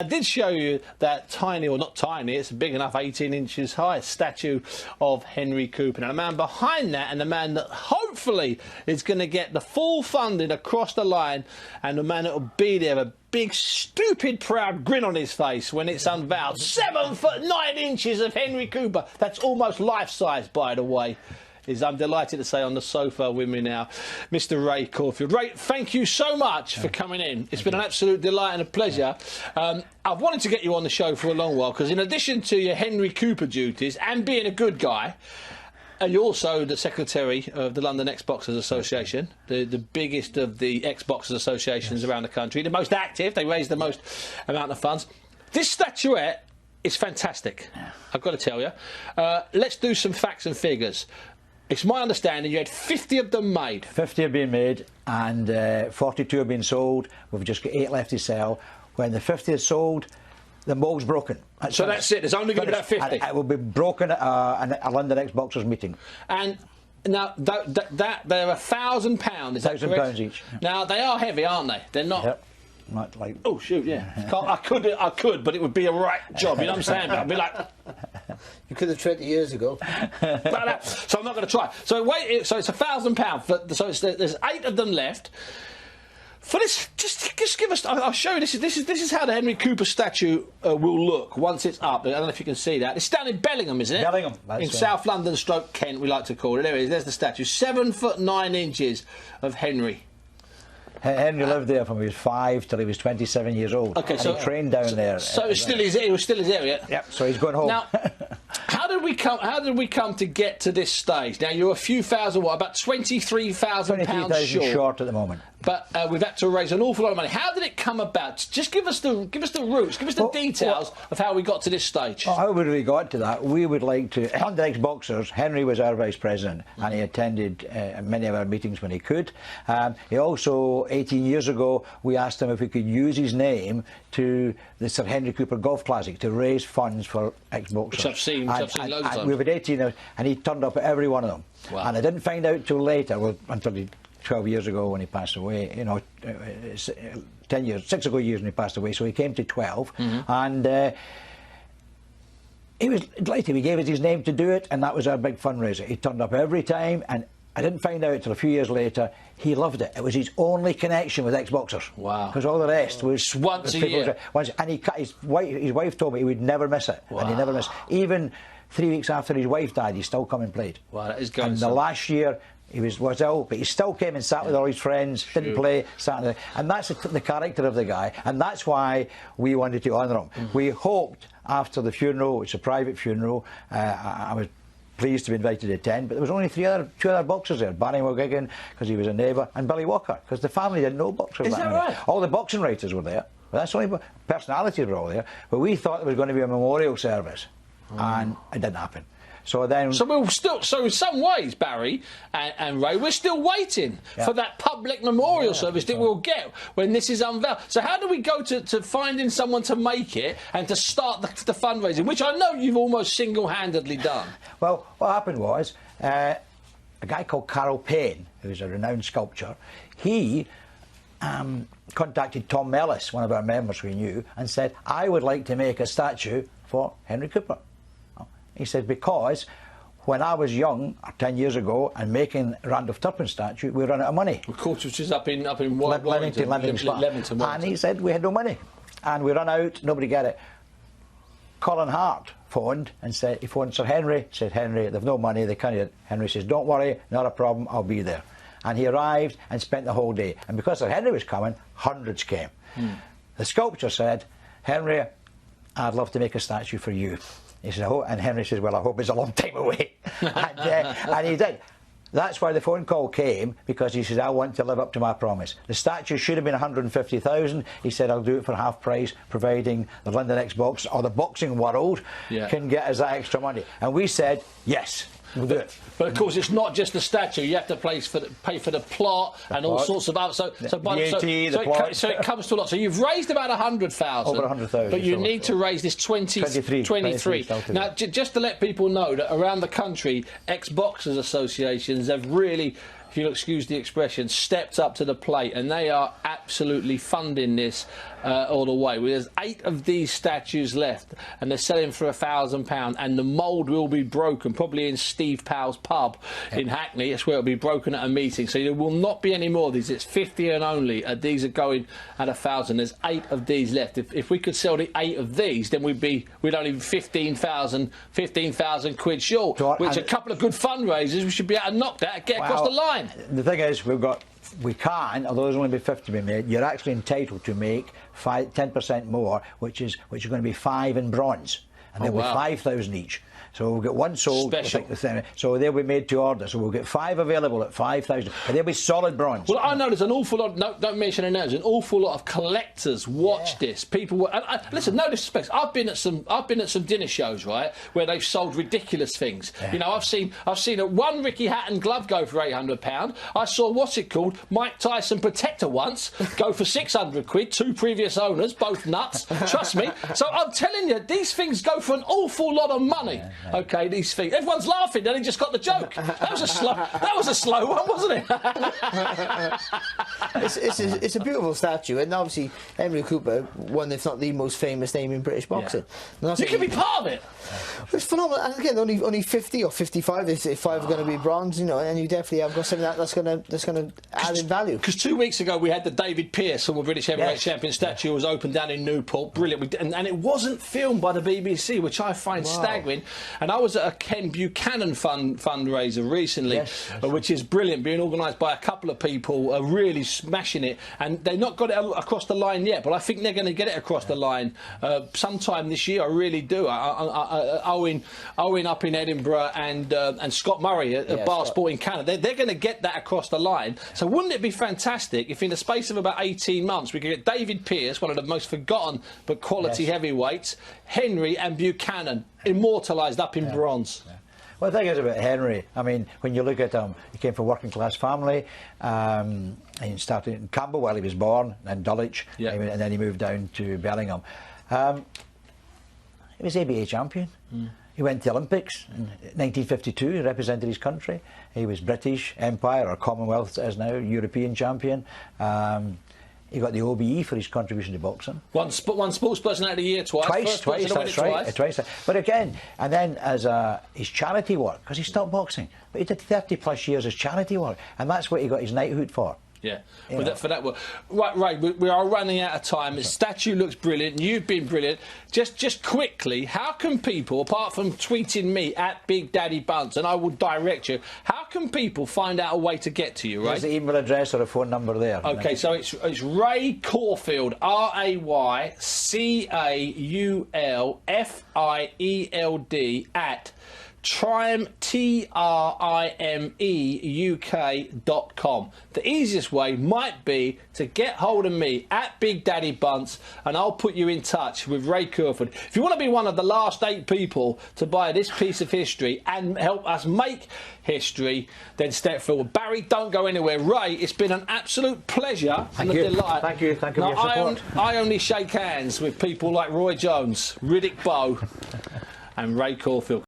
I did show you that tiny, or not tiny, it's big enough, 18 inches high statue of Henry Cooper. Now, the man behind that, and the man that hopefully is going to get the full funding across the line, and the man that will be there, a big, stupid, proud grin on his face when it's unveiled. 7'9" of Henry Cooper. That's almost life-size, by the way. I'm delighted to say on the sofa with me now, Mr. Ray Caulfield. Ray, thank you so much for coming in. It's been an absolute delight and a pleasure. I've wanted to get you on the show for a long while because in addition to your Henry Cooper duties and being a good guy, you're also the secretary of the London Ex-Boxers Association, the biggest of the ex-boxers associations around the country, the most active. They raise the most amount of funds. This statuette is fantastic, I've got to tell you. Let's do some facts and figures. It's my understanding you had 50 of them made. 50 have been made and 42 have been sold. We've just got 8 left to sell. When the 50 is sold, the mold's broken. So that's it, there's only going to be about 50? It will be broken at a London Ex-Boxers meeting. And now, they're £1,000, is that correct? £1,000 each. Now, they are heavy, aren't they? They're not... Yep. Like, oh, shoot, yeah. I could, but it would be a right job, you know what I'm saying? I'd be like... You could have tried it years ago. So I'm not going to try. So wait, so it's £1,000. So there's 8 of them left. For this, just give us. I'll show you. This is how the Henry Cooper statue will look once it's up. I don't know if you can see that. It's down in Bellingham, isn't it? Bellingham, in South London, stroke Kent, we like to call it. There it is. There's the statue. 7'9" of Henry. Henry lived there from he was 5 till he was 27 years old. Okay, and so he trained down there. So it was still his area. Yep. So he's going home. Now, how did we come to get to this stage? Now you're a few thousand, what, about £23,000 short at the moment. But we've had to raise an awful lot of money. How did it come about? Just give us the roots, give us the details of how we got to this stage. Well, how we got to that? We would like to. Under Ex-Boxers, Henry was our vice president, and he attended many of our meetings when he could. He also, 18 years ago, we asked him if we could use his name to the Sir Henry Cooper Golf Classic to raise funds for Ex-Boxers. Which I've seen loads of times. We've had 18, and he turned up at every one of them. Wow. And I didn't find out till later, well, until 12 years ago when he passed away, you know, 10 years, 6 years when he passed away, so he came to 12, and he was delighted. We gave us his name to do it, and that was our big fundraiser. He turned up every time, and I didn't find out until a few years later, he loved it. It was his only connection with Ex-Boxers. Wow. Because all the rest was... Once a year. And his wife told me he would never miss it, and he never missed it. Even 3 weeks after his wife died, he still come and played. Wow, that is going. And the last year, he was ill, but he still came and sat with all his friends, didn't play, sat there. And that's the character of the guy, and that's why we wanted to honour him. We hoped after the funeral, it's a private funeral, I was pleased to be invited to attend, but there was only two other boxers there, Barry McGuigan, because he was a neighbour, and Billy Walker, because the family didn't know boxers. Is that right? All the boxing writers were there, but that's only personalities were all there. But we thought there was going to be a memorial service, and it didn't happen. So we're still, so in some ways, Barry and Ray, we're still waiting for that public memorial service that we'll get when this is unveiled. So how do we go to finding someone to make it and to start the fundraising, which I know you've almost single-handedly done? Well, what happened was a guy called Carol Payne, who's a renowned sculptor, he contacted Tom Mellis, one of our members we knew, and said, I would like to make a statue for Henry Cooper. He said, because when I was young, 10 years ago, and making Randolph Turpin statue, we ran out of money. Of course, which is up in Leamington. And he said, we had no money. And we ran out, nobody got it. Colin Hart phoned and said, he phoned Sir Henry, said, Henry, they've no money, they can't. Henry says, don't worry, not a problem, I'll be there. And he arrived and spent the whole day. And because Sir Henry was coming, hundreds came. The sculptor said, Henry, I'd love to make a statue for you. He said, oh, and Henry says, well, I hope it's a long time away. And he did. That's why the phone call came, because he said, I want to live up to my promise. The statue should have been 150,000. He said, I'll do it for half price, providing the London Ex-Box or the boxing world can get us that extra money. And we said, yes. We'll do it. But of course, it's not just the statue. You have to pay for the plot and all sorts of other. So it comes to a lot. So you've raised about 100,000. Over 100,000. But you need to raise this 23. Now, just to let people know that around the country, ex-boxers associations have really, if you'll excuse the expression, stepped up to the plate, and they are absolutely funding this all the way. Well, there's 8 of these statues left, and they're selling for £1,000, and the mould will be broken, probably in Steve Powell's pub in Hackney. That's where it'll be broken at a meeting. So there will not be any more of these. It's 50 and only. These are going at £1,000. There's 8 of these left. If we could sell the 8 of these, then we'd only be 15,000 quid short, which a couple of good fundraisers, we should be able to knock that and get across the line. The thing is, we can, although there's only be 50 to be made, you're actually entitled to make 10% more, which is going to be 5 in bronze, and there'll be 5,000 each. So we'll get 1 sold. Special. So they'll be made to order. So we'll get 5 available at 5,000, but they'll be solid bronze. Well, I know there's an awful lot. No, don't mention any names. An awful lot of collectors watch this. People, listen. No disrespect. I've been at some dinner shows, right, where they've sold ridiculous things. Yeah. You know, I've seen one Ricky Hatton glove go for £800. I saw Mike Tyson protector once go for 600 quid. 2 previous owners, both nuts. Trust me. So I'm telling you, these things go for an awful lot of money. Yeah. Okay, these things. Everyone's laughing. Then he just got the joke. That was a slow one, wasn't it? It's a beautiful statue, and obviously Henry Cooper, one if not the most famous name in British boxing. Yeah. You can be part of it. It's phenomenal. And again, only 50 or 55. If 5 are going to be bronze, you know, and you definitely have got something that's going to add in value. Because 2 weeks ago we had the David Pearce, former British heavyweight champion statue, was opened down in Newport. Brilliant, and it wasn't filmed by the BBC, which I find staggering. And I was at a Ken Buchanan fundraiser recently, which is brilliant, being organised by a couple of people, really smashing it. And they've not got it across the line yet, but I think they're going to get it across the line sometime this year. I really do. Owen up in Edinburgh and Scott Murray at Bar Sport in Canada, they're going to get that across the line. So wouldn't it be fantastic if in the space of about 18 months we could get David Pearce, one of the most forgotten but quality heavyweights, Henry and Buchanan immortalised up in bronze. Yeah. Well, the thing is about Henry, I mean, when you look at him, he came from a working class family. He started in Camberwell, he was born, in Dulwich, and then he moved down to Bellingham. He was ABA champion. He went to the Olympics in 1952, he represented his country. He was British Empire, or Commonwealth as now, European champion. He got the OBE for his contribution to boxing. One sports personality of the year twice. Twice, that's right. Twice. But again, and then as his charity work, because he stopped boxing, but he did 30+ years as charity work, and that's what he got his knighthood for. Yeah, for that work. Right, Ray, we are running out of time. The statue looks brilliant. You've been brilliant. Just quickly, how can people, apart from tweeting me at Big Daddy Bunce, and I will direct you, how can people find out a way to get to you, Ray? There's the email address or a phone number there. OK, so it's Ray Caulfield, RayCaulfield at TrimeUK.com. The easiest way might be to get hold of me at Big Daddy Bunce, and I'll put you in touch with Ray Caulfield. If you want to be one of the last 8 people to buy this piece of history and help us make history, then step forward. Barry, don't go anywhere. Ray, it's been an absolute pleasure and a delight. Thank you for your support. I only shake hands with people like Roy Jones, Riddick Bowe and Ray Caulfield.